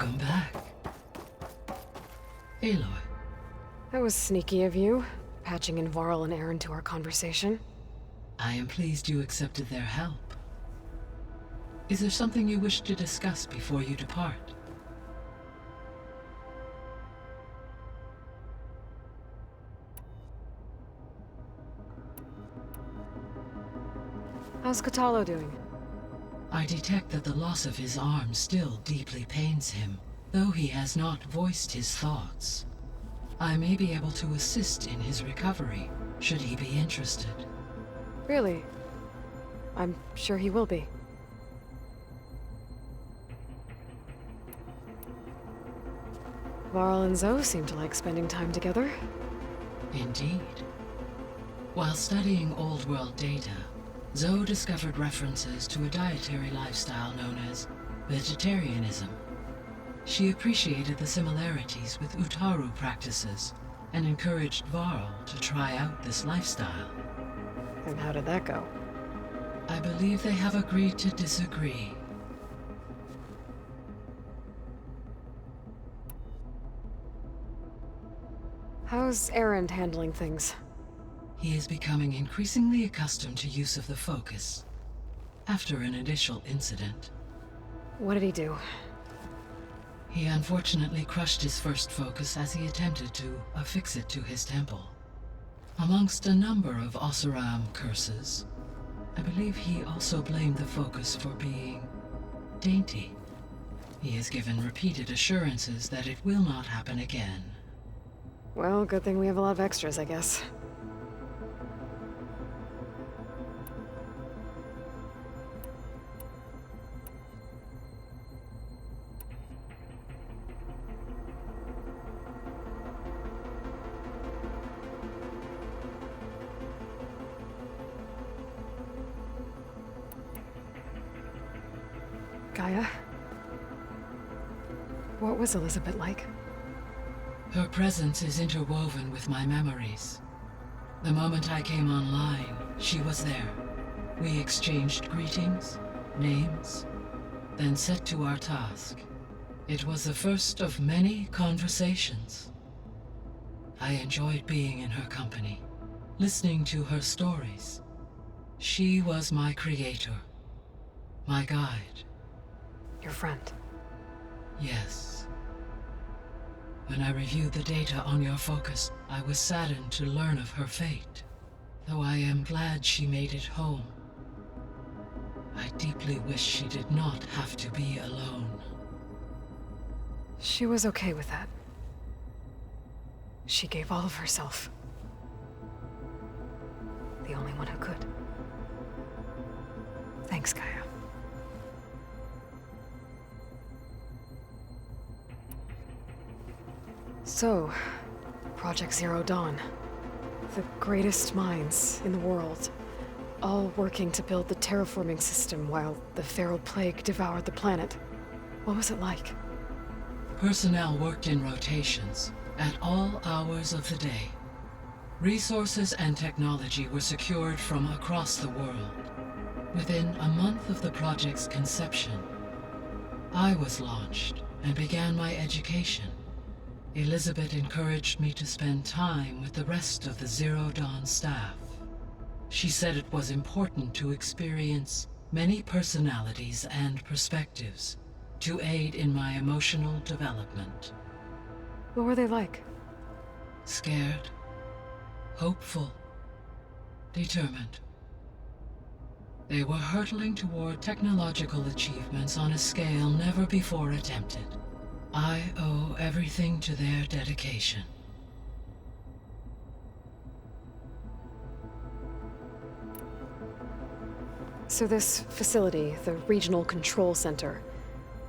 Welcome back. Aloy. That was sneaky of you, patching in Varl and Aaron to our conversation. I am pleased you accepted their help. Is there something you wish to discuss before you depart? How's Katalo doing? I detect that the loss of his arm still deeply pains him, though he has not voiced his thoughts. I may be able to assist in his recovery, should he be interested. Really? I'm sure he will be. Varl and Zoe seem to like spending time together. Indeed. While studying Old World data, Zoe discovered references to a dietary lifestyle known as vegetarianism. She appreciated the similarities with Utaru practices and encouraged Varl to try out this lifestyle. And how did that go? I believe they have agreed to disagree. How's Aaron handling things? He is becoming increasingly accustomed to use of the focus, after an initial incident. What did he do? He unfortunately crushed his first focus as he attempted to affix it to his temple. Amongst a number of Oseram curses, I believe he also blamed the focus for being dainty. He has given repeated assurances that it will not happen again. Well, good thing we have a lot of extras, I guess. Gaia? What was Elizabeth like? Her presence is interwoven with my memories. The moment I came online, she was there. We exchanged greetings, names, then set to our task. It was the first of many conversations. I enjoyed being in her company, listening to her stories. She was my creator, my guide. Your friend. Yes. When I reviewed the data on your focus, I was saddened to learn of her fate, though I am glad she made it home. I deeply wish she did not have to be alone. She was okay with that. She gave all of herself. The only one who could. Thanks, Gaia. So, Project Zero Dawn. The greatest minds in the world, all working to build the terraforming system while the feral plague devoured the planet. What was it like? Personnel worked in rotations, at all hours of the day. Resources and technology were secured from across the world. Within a month of the project's conception, I was launched and began my education. Elizabeth encouraged me to spend time with the rest of the Zero Dawn staff. She said it was important to experience many personalities and perspectives to aid in my emotional development. What were they like? Scared, hopeful, determined. They were hurtling toward technological achievements on a scale never before attempted. I owe everything to their dedication. So this facility, the Regional Control Center,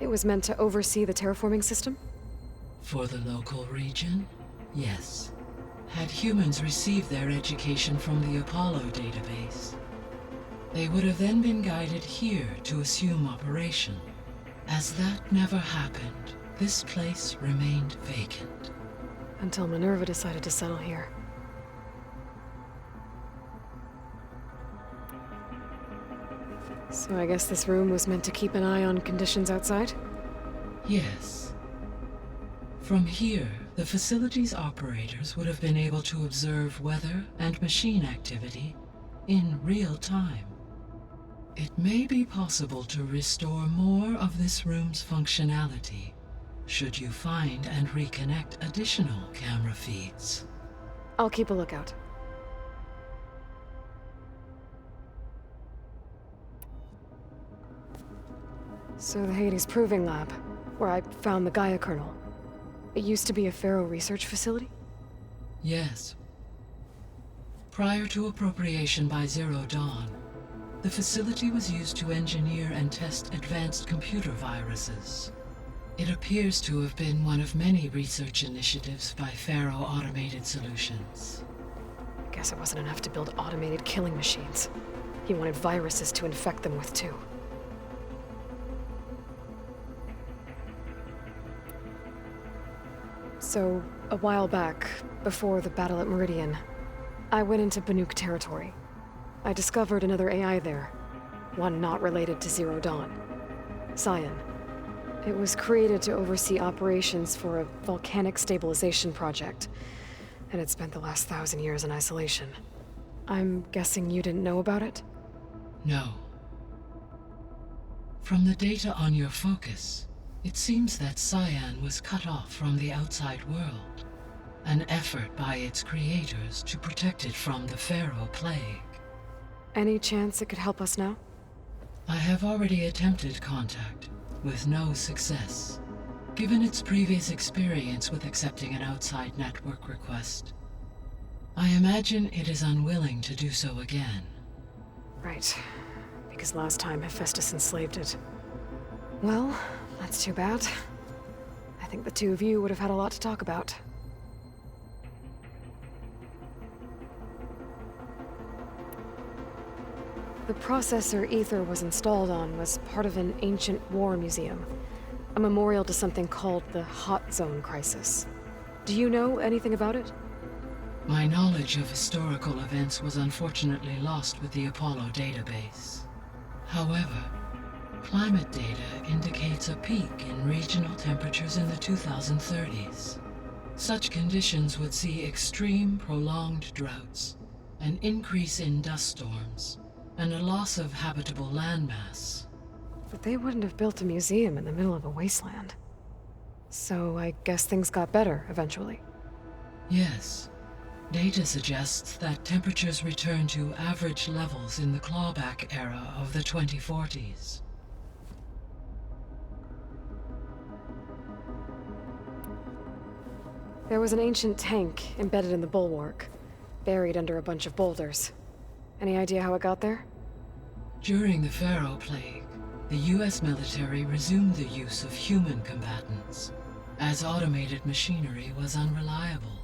it was meant to oversee the terraforming system? For the local region, yes. Had humans received their education from the Apollo database, they would have then been guided here to assume operation. As that never happened, this place remained vacant. Until Minerva decided to settle here. So I guess this room was meant to keep an eye on conditions outside? Yes. From here, the facility's operators would have been able to observe weather and machine activity in real time. It may be possible to restore more of this room's functionality should you find and reconnect additional camera feeds. I'll keep a lookout. So the Hades Proving Lab, where I found the Gaia kernel. It used to be a Pharaoh research facility? Yes. Prior to appropriation by Zero Dawn, the facility was used to engineer and test advanced computer viruses. It appears to have been one of many research initiatives by Pharaoh Automated Solutions. I guess it wasn't enough to build automated killing machines. He wanted viruses to infect them with too. So, a while back, before the battle at Meridian, I went into Banuk territory. I discovered another AI there, one not related to Zero Dawn. Cyan. It was created to oversee operations for a volcanic stabilization project, and it spent the last 1,000 years in isolation. I'm guessing you didn't know about it? No. From the data on your focus, it seems that Cyan was cut off from the outside world, an effort by its creators to protect it from the Pharaoh Plague. Any chance it could help us now? I have already attempted contact, with no success. Given its previous experience with accepting an outside network request, I imagine it is unwilling to do so again. Right. Because last time Hephaestus enslaved it. Well, that's too bad. I think the two of you would have had a lot to talk about. The processor Ether was installed on was part of an ancient war museum, a memorial to something called the Hot Zone Crisis. Do you know anything about it? My knowledge of historical events was unfortunately lost with the Apollo database. However, climate data indicates a peak in regional temperatures in the 2030s. Such conditions would see extreme, prolonged droughts, an increase in dust storms, and a loss of habitable landmass. But they wouldn't have built a museum in the middle of a wasteland. So I guess things got better eventually. Yes. Data suggests that temperatures returned to average levels in the clawback era of the 2040s. There was an ancient tank embedded in the bulwark, buried under a bunch of boulders. Any idea how it got there? During the Pharaoh Plague, the US military resumed the use of human combatants, as automated machinery was unreliable.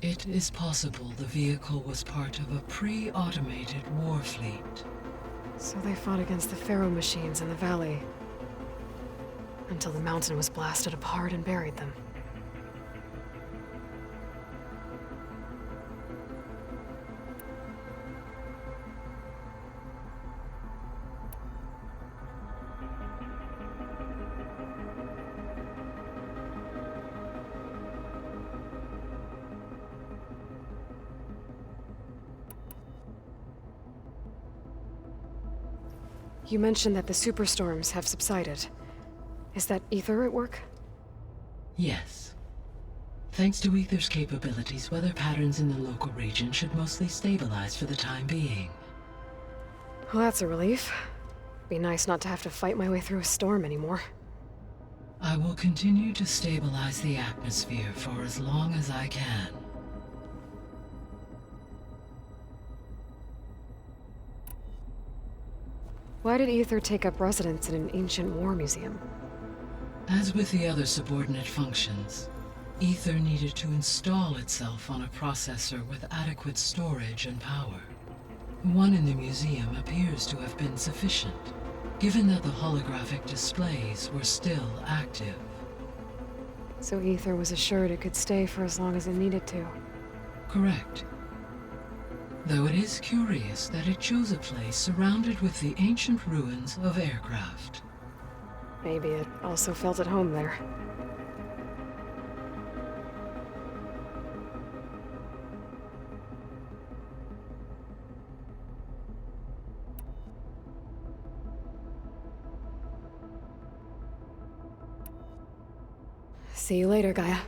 It is possible the vehicle was part of a pre-automated war fleet. So they fought against the Pharaoh machines in the valley, until the mountain was blasted apart and buried them. You mentioned that the superstorms have subsided. Is that Ether at work? Yes. Thanks to Ether's capabilities, weather patterns in the local region should mostly stabilize for the time being. Well, that's a relief. Be nice not to have to fight my way through a storm anymore. I will continue to stabilize the atmosphere for as long as I can. Why did Ether take up residence in an ancient war museum? As with the other subordinate functions, Ether needed to install itself on a processor with adequate storage and power. The one in the museum appears to have been sufficient, given that the holographic displays were still active. So Ether was assured it could stay for as long as it needed to. Correct. Though it is curious that it chose a place surrounded with the ancient ruins of aircraft. Maybe it also felt at home there. See you later, Gaia.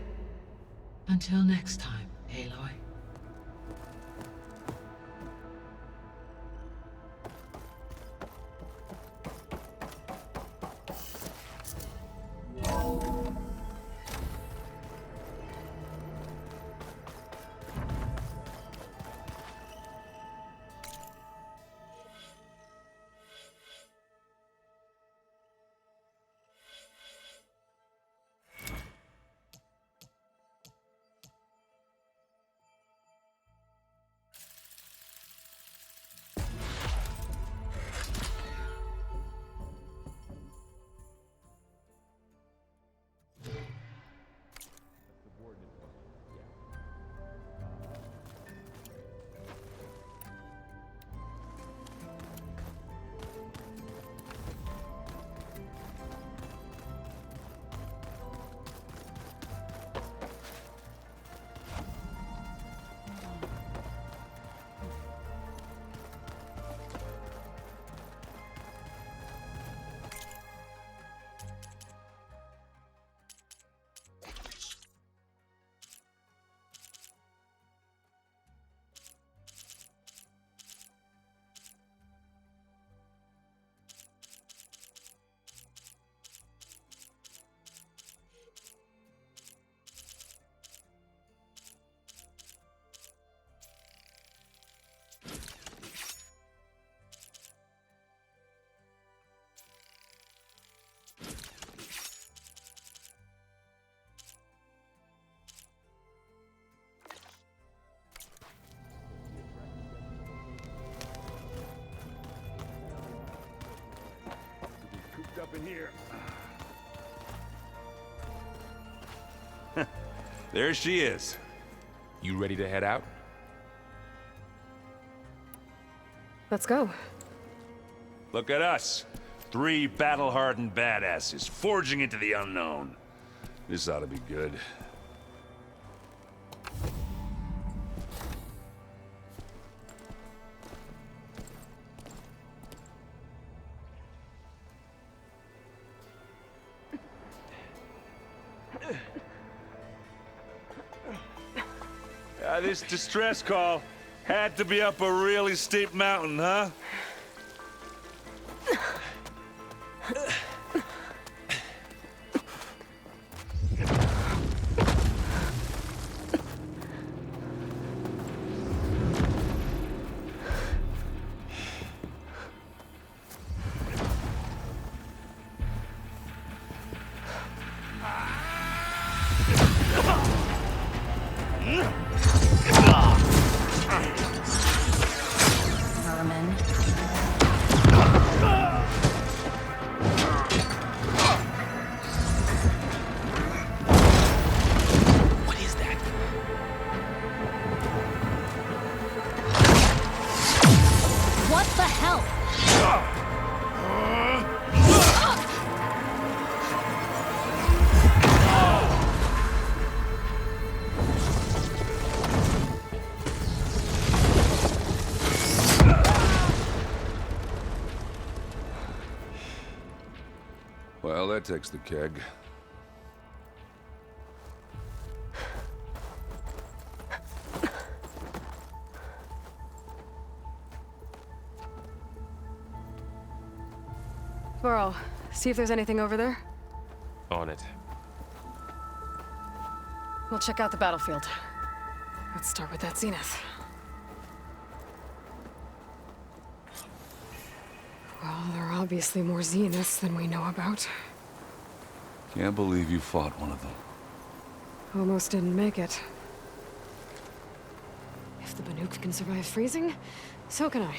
Until next time, Aloy. Up in here. There she is. You ready to head out? Let's go. Look at us. 3 battle-hardened badasses forging into the unknown. This ought to be good. This distress call had to be up a really steep mountain, huh? Well, that takes the keg. Varl, see if there's anything over there. On it. We'll check out the battlefield. Let's start with that zenith. Well, there are obviously more zeniths than we know about. Can't believe you fought one of them. Almost didn't make it. If the Banuk can survive freezing, so can I.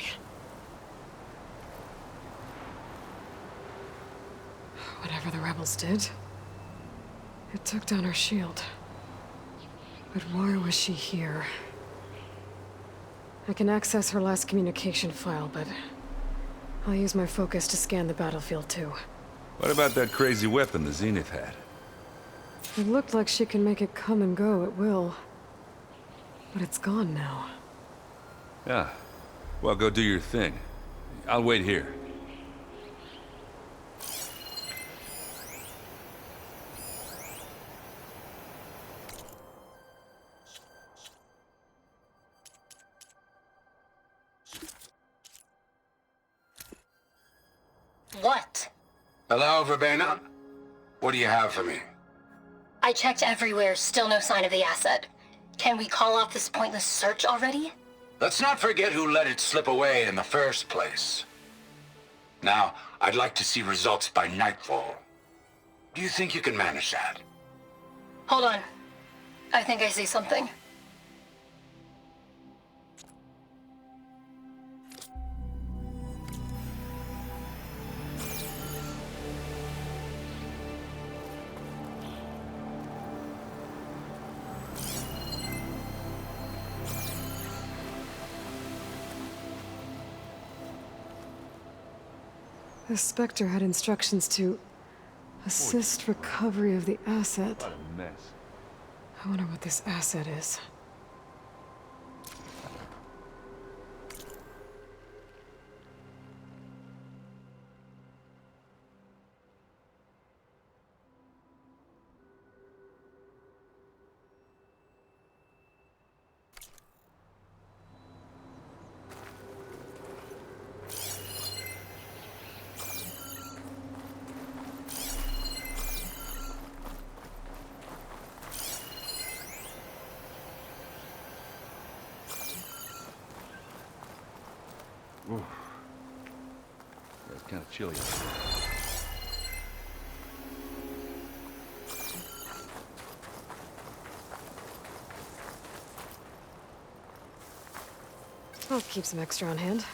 Whatever the rebels did, it took down her shield. But why was she here? I can access her last communication file, but I'll use my focus to scan the battlefield too. What about that crazy weapon the Zenith had? It looked like she can make it come and go at will. But it's gone now. Yeah. Well, go do your thing. I'll wait here. what? Hello, Verbena? What do you have for me? I checked everywhere, still no sign of the asset. Can we call off this pointless search already? Let's not forget who let it slip away in the first place. Now, I'd like to see results by nightfall. Do you think you can manage that? Hold on. I think I see something. The Spectre had instructions to assist recovery of the asset. What a mess. I wonder what this asset is. Ooh. That's kind of chilly. I'll keep some extra on hand.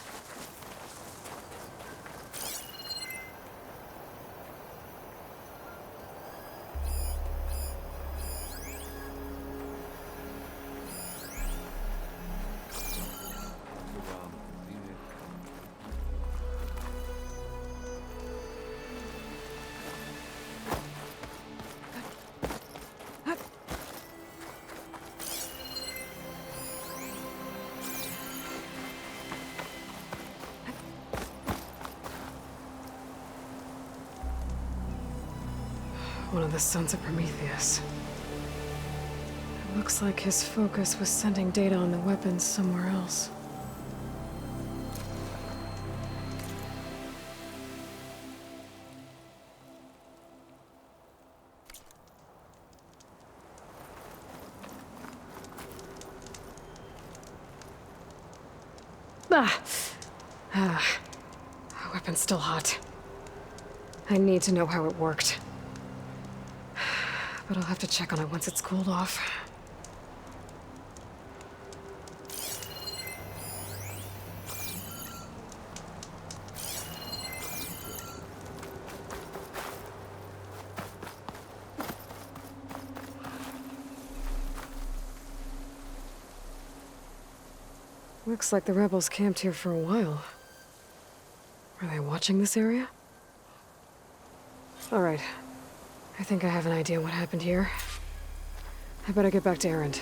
One of the sons of Prometheus. It looks like his focus was sending data on the weapons somewhere else. The weapon's still hot. I need to know how it worked. But I'll have to check on it once it's cooled off. Looks like the rebels camped here for a while. Are they watching this area? All right. I think I have an idea what happened here. I better get back to Erend.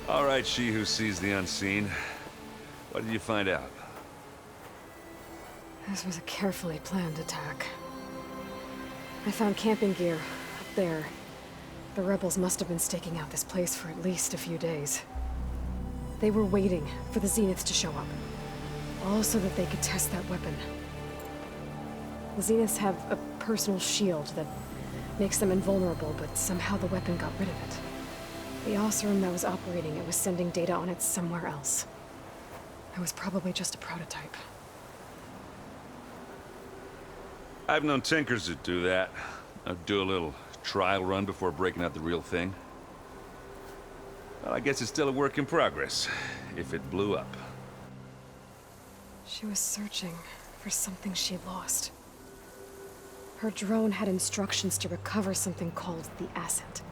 All right, she who sees the unseen. What did you find out? This was a carefully planned attack. I found camping gear up there. The rebels must have been staking out this place for at least a few days. They were waiting for the Zeniths to show up. All so that they could test that weapon. The Zeniths have a personal shield that makes them invulnerable, but somehow the weapon got rid of it. The Oseram that was operating it was sending data on it somewhere else. It was probably just a prototype. I've known tinkers that do that. I'd do a little trial run before breaking out the real thing. Well, I guess it's still a work in progress, if it blew up. She was searching for something she lost. Her drone had instructions to recover something called the asset.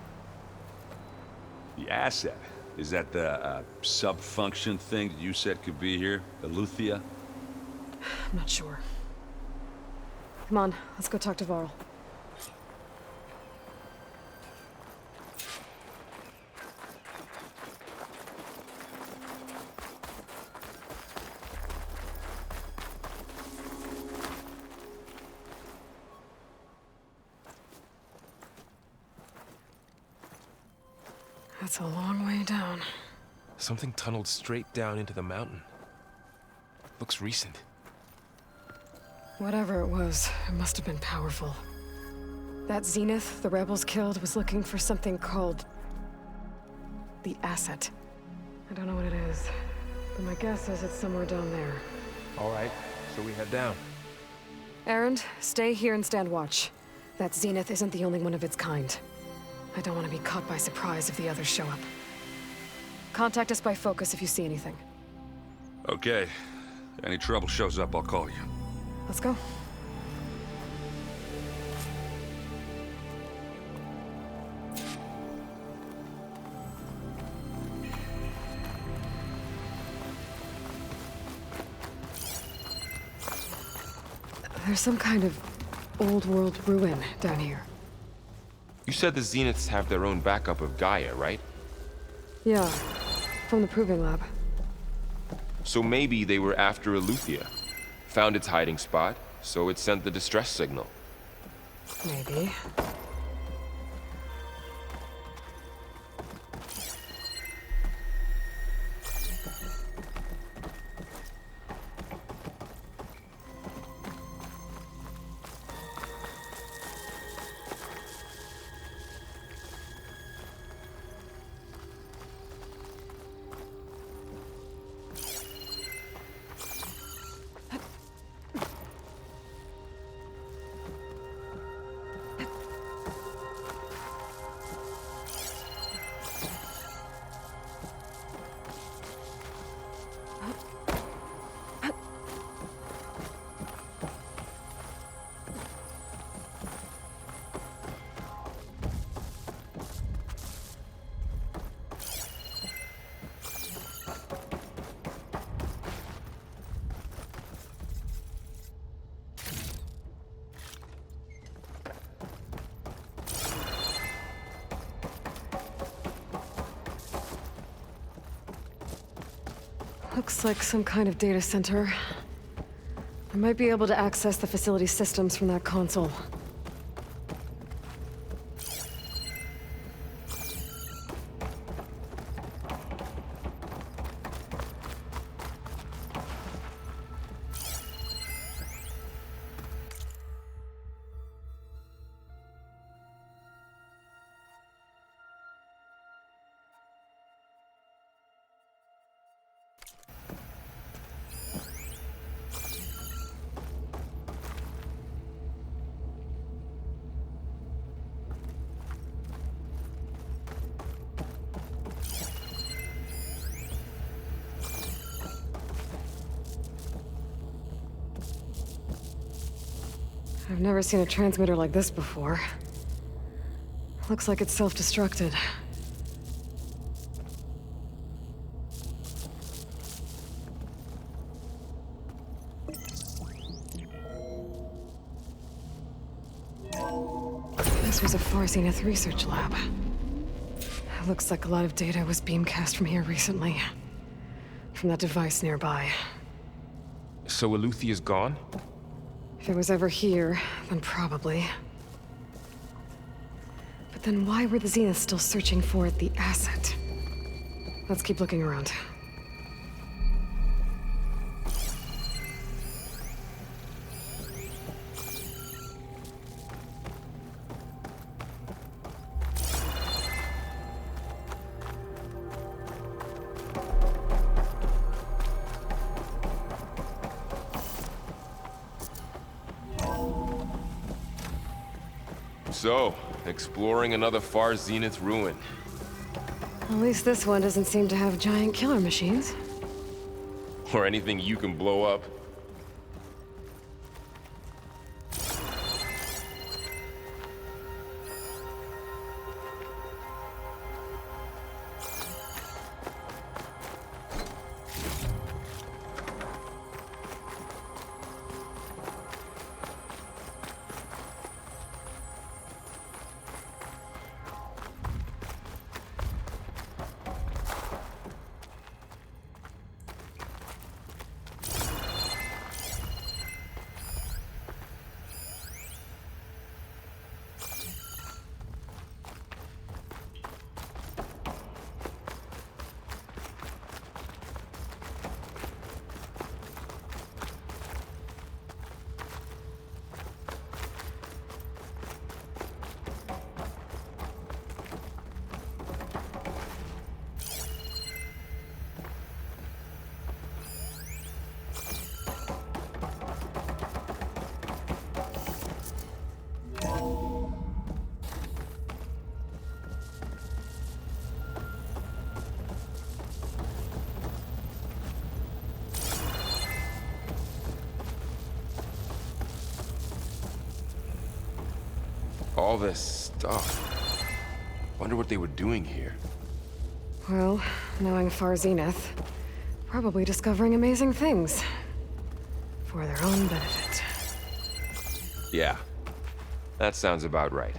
The asset? Is that the sub-function thing that you said could be here? Eleuthia? I'm not sure. Come on, let's go talk to Varl. That's a long way down. Something tunneled straight down into the mountain. Looks recent. Whatever it was, it must have been powerful. That Zenith the rebels killed was looking for something called the asset. I don't know what it is, but my guess is it's somewhere down there. All right, so we head down. Erend, stay here and stand watch. That Zenith isn't the only one of its kind. I don't want to be caught by surprise if the others show up. Contact us by focus if you see anything. Okay. Any trouble shows up, I'll call you. Let's go. There's some kind of old world ruin down here. You said the Zeniths have their own backup of Gaia, right? Yeah, from the Proving Lab. So maybe they were after Eleuthia. Found its hiding spot, so it sent the distress signal. Maybe. Looks like some kind of data center. I might be able to access the facility systems from that console. I've never seen a transmitter like this before. Looks like it's self-destructed. This was a Far Zenith research lab. Looks like a lot of data was beamcast from here recently. From that device nearby. So Eleuthia's gone? If it was ever here, then probably. But then why were the Zeniths still searching for the asset? Let's keep looking around. So, exploring another Far Zenith ruin. At least this one doesn't seem to have giant killer machines. Or anything you can blow up. All this stuff. Wonder what they were doing here. Well, knowing Far Zenith, probably discovering amazing things. For their own benefit. Yeah, that sounds about right.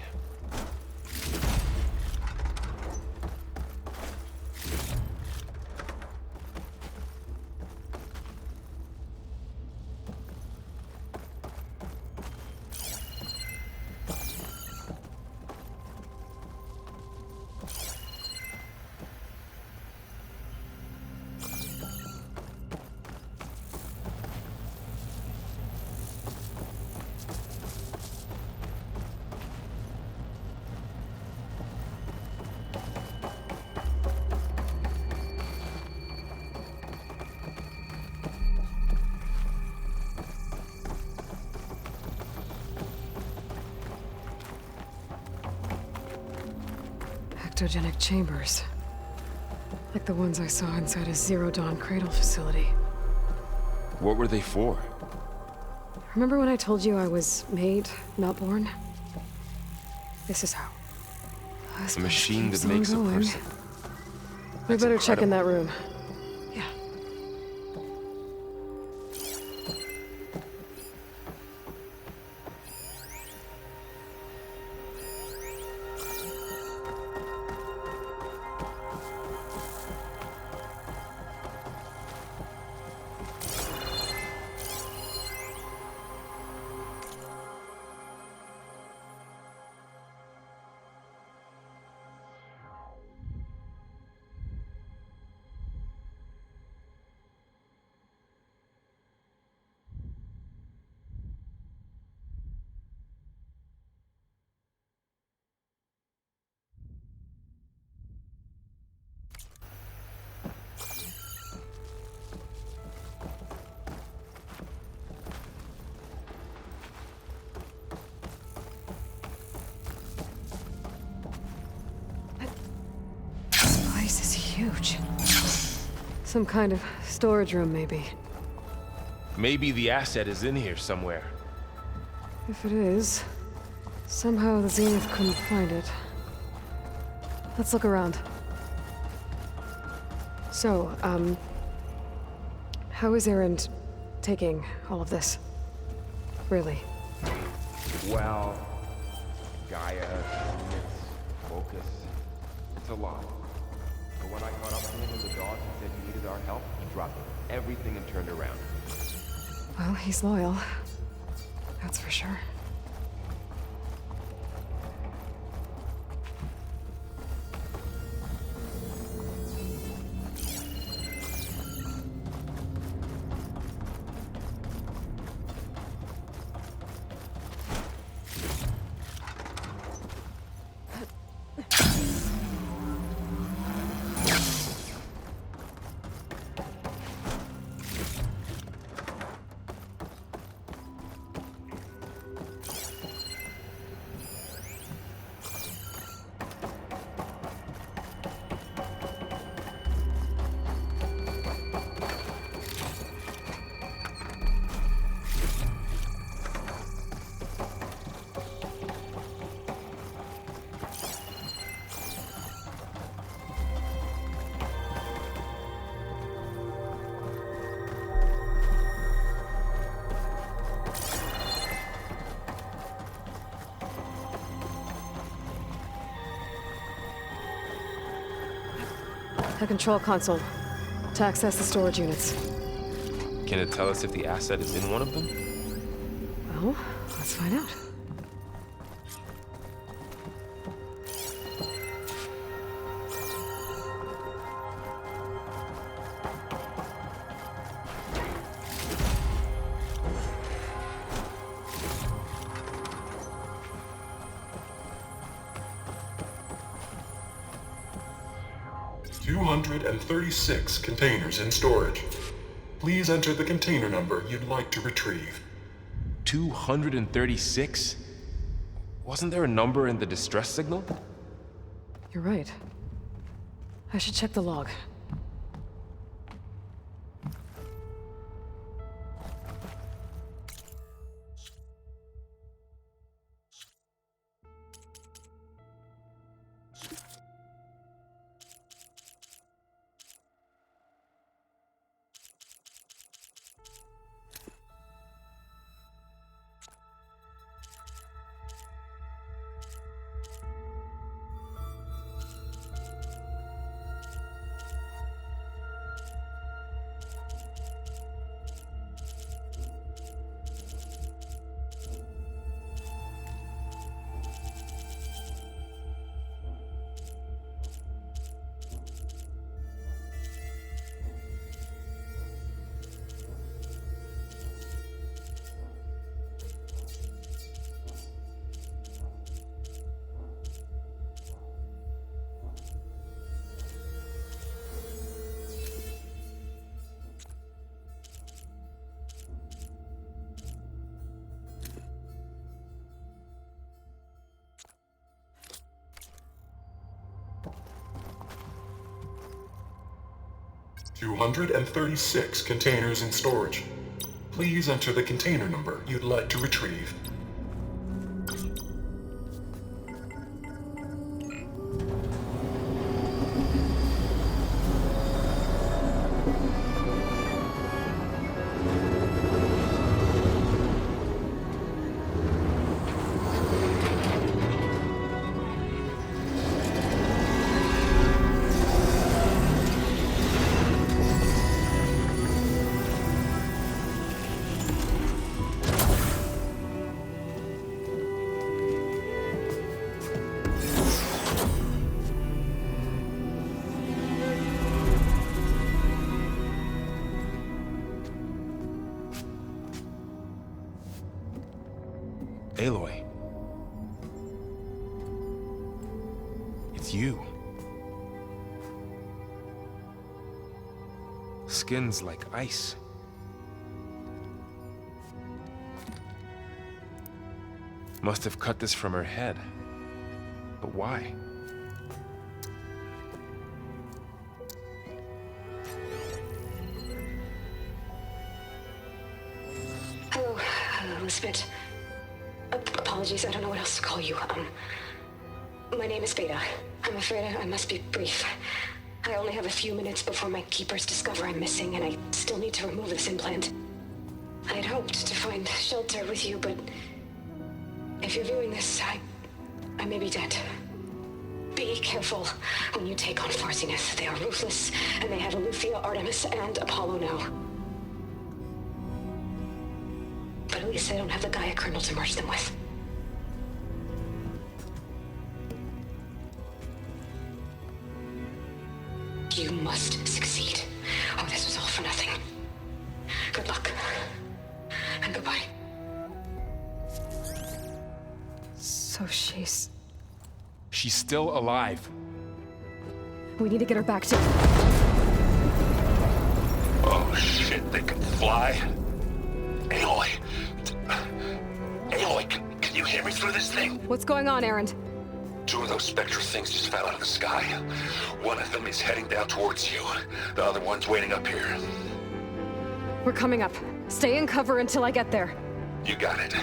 Ectogenic chambers. Like the ones I saw inside a Zero Dawn cradle facility. What were they for? Remember when I told you I was made, not born? This is how. A machine that makes a person. We That's better check in incredible. that room. Yeah. This place is huge. Some kind of storage room, maybe. Maybe the asset is in here somewhere. If it is, somehow the Zenith couldn't find it. Let's look around. So, how is Erend taking all of this? Really? Well, Gaia, units, focus. It's a lot. But when I caught up to him in the Dawn, he said he needed our help. He dropped everything and turned around. Well, he's loyal. That's for sure. A control console. To access the storage units. Can it tell us if the asset is in one of them? Well, let's find out. $236 containers in storage. Please enter the container number you'd like to retrieve. 236? Wasn't there a number in the distress signal? You're right. I should check the log. 236 containers in storage. Please enter the container number you'd like to retrieve. Aloy. It's you. Skin's like ice. Must have cut this from her head. But why? Hello, Elizabeth. Apologies, I don't know what else to call you. My name is Beta. I'm afraid I must be brief. I only have a few minutes before my keepers discover I'm missing, and I still need to remove this implant. I had hoped to find shelter with you, but if you're viewing this, I may be dead. Be careful when you take on Far Zenith. They are ruthless, and they have Aletheia, Artemis, and Apollo now. But at least I don't have the Gaia kernel to merge them with. You must succeed. Oh, this was all for nothing. Good luck. And goodbye. So she's... She's still alive. We need to get her back to... Oh shit, they can fly? Aloy. Aloy, can you hear me through this thing? What's going on, Erend? Two of those spectral things just fell out of the sky. One of them is heading down towards you. The other one's waiting up here. We're coming up. Stay in cover until I get there. You got it.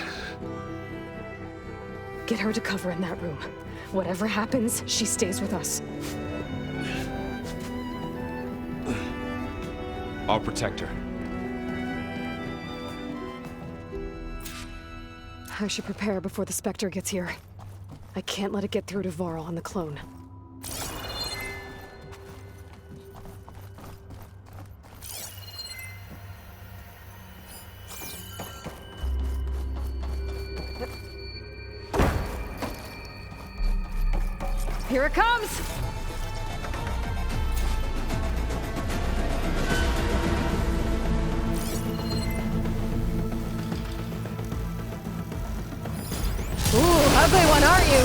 Get her to cover in that room. Whatever happens, she stays with us. I'll protect her. I should prepare before the Spectre gets here. I can't let it get through to Varl and the clone. Here it comes! Ooh, ugly one, aren't you?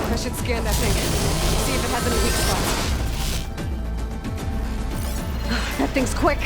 I should scan that thing. See if it has any weak spots. That thing's quick.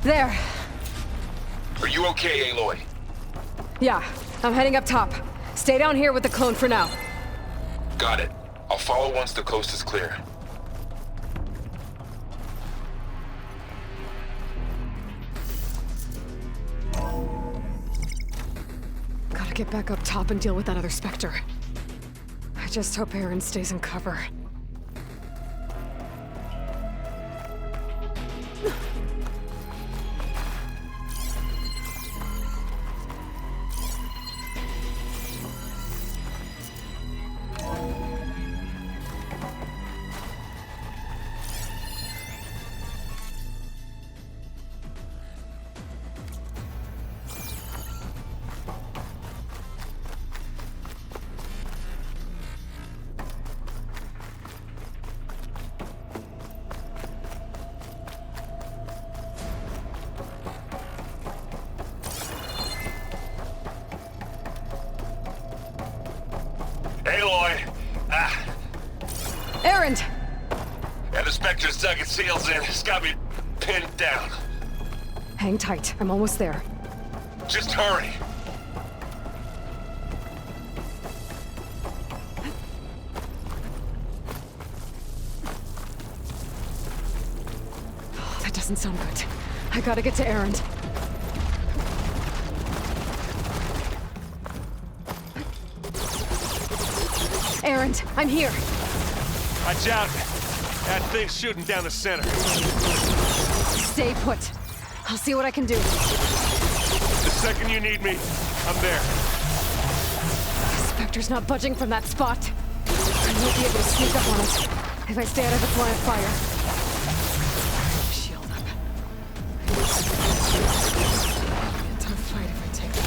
There. Are you okay, Aloy? Yeah, I'm heading up top. Stay down here with the clone for now. Got it. I'll follow once the coast is clear. Gotta get back up top and deal with that other Spectre. I just hope Aaron stays in cover. Aloy! Aaron! Yeah, the Spectre's dug its heels in. It's got me pinned down. Hang tight, I'm almost there. Just hurry. Oh, that doesn't sound good. I gotta get to Aaron. Aaron, I'm here. Watch out. That thing's shooting down the center. Stay put. I'll see what I can do. The second you need me, I'm there. The Spectre's not budging from that spot. I won't be able to sneak up on it if I stay out of its line of fire. Shield up. Tough fight if I take it.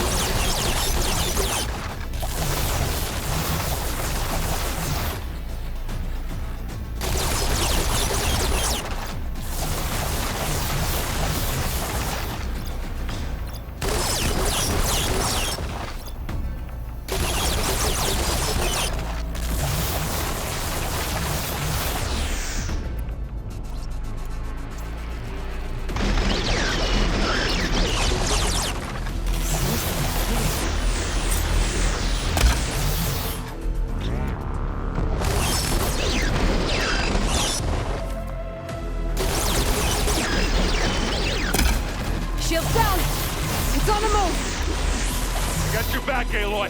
Shield's down! It's on the move! I got your back, Aloy.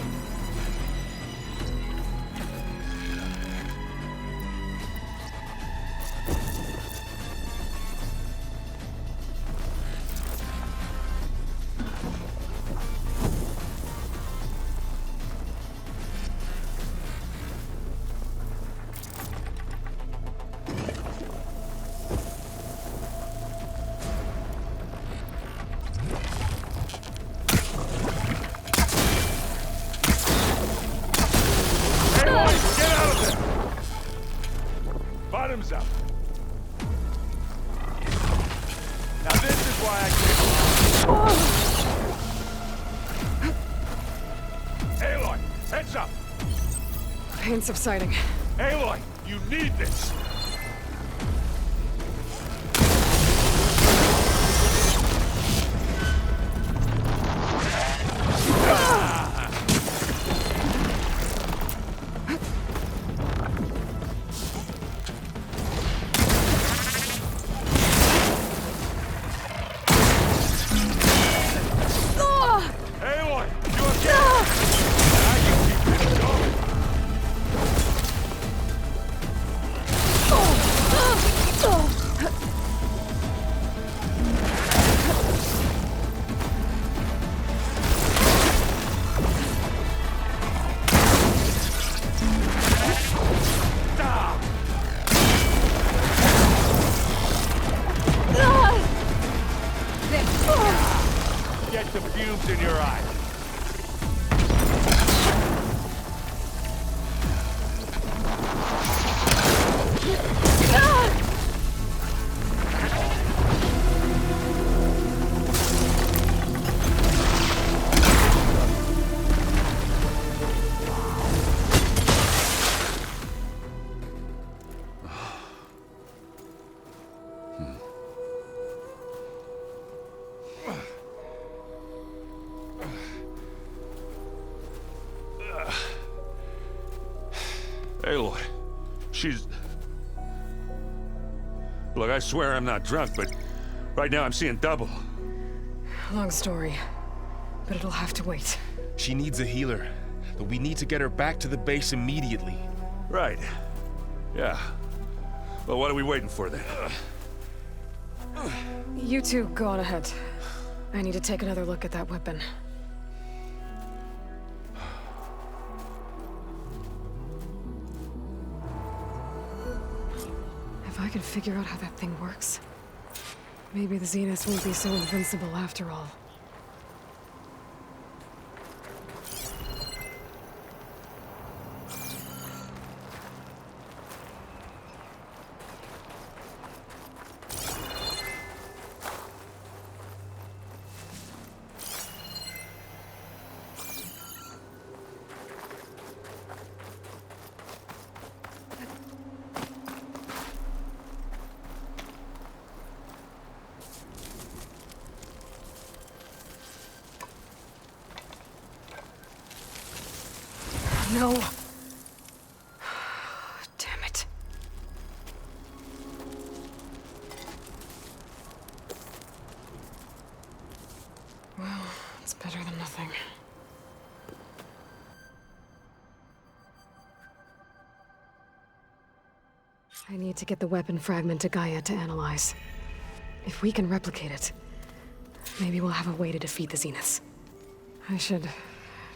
Bottoms up. Now this is why I can't... Aloy, heads up! Pain subsiding. Aloy, you need this! Aloy, you okay? Now you keep this going. Aloy, she's... Look, I swear I'm not drunk, but right now I'm seeing double. Long story, but it'll have to wait. She needs a healer, but we need to get her back to the base immediately. Right. Yeah. Well, what are we waiting for then? You two go on ahead. I need to take another look at that weapon. If I can figure out how that thing works, maybe the Zeniths won't be so invincible after all. No. Damn it. Well, it's better than nothing. I need to get the weapon fragment to Gaia to analyze. If we can replicate it, maybe we'll have a way to defeat the Zeniths. I should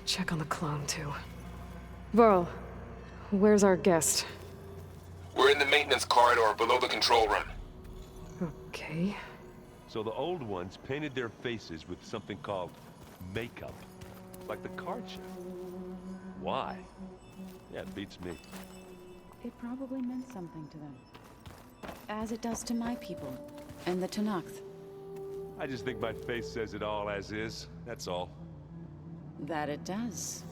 check on the clone, too. Varl, where's our guest? We're in the maintenance corridor below the control room. Okay. So the old ones painted their faces with something called makeup. Like the card chip. Why? Yeah, it beats me. It probably meant something to them. As it does to my people, and the Tenakth. I just think my face says it all as is, that's all. That it does.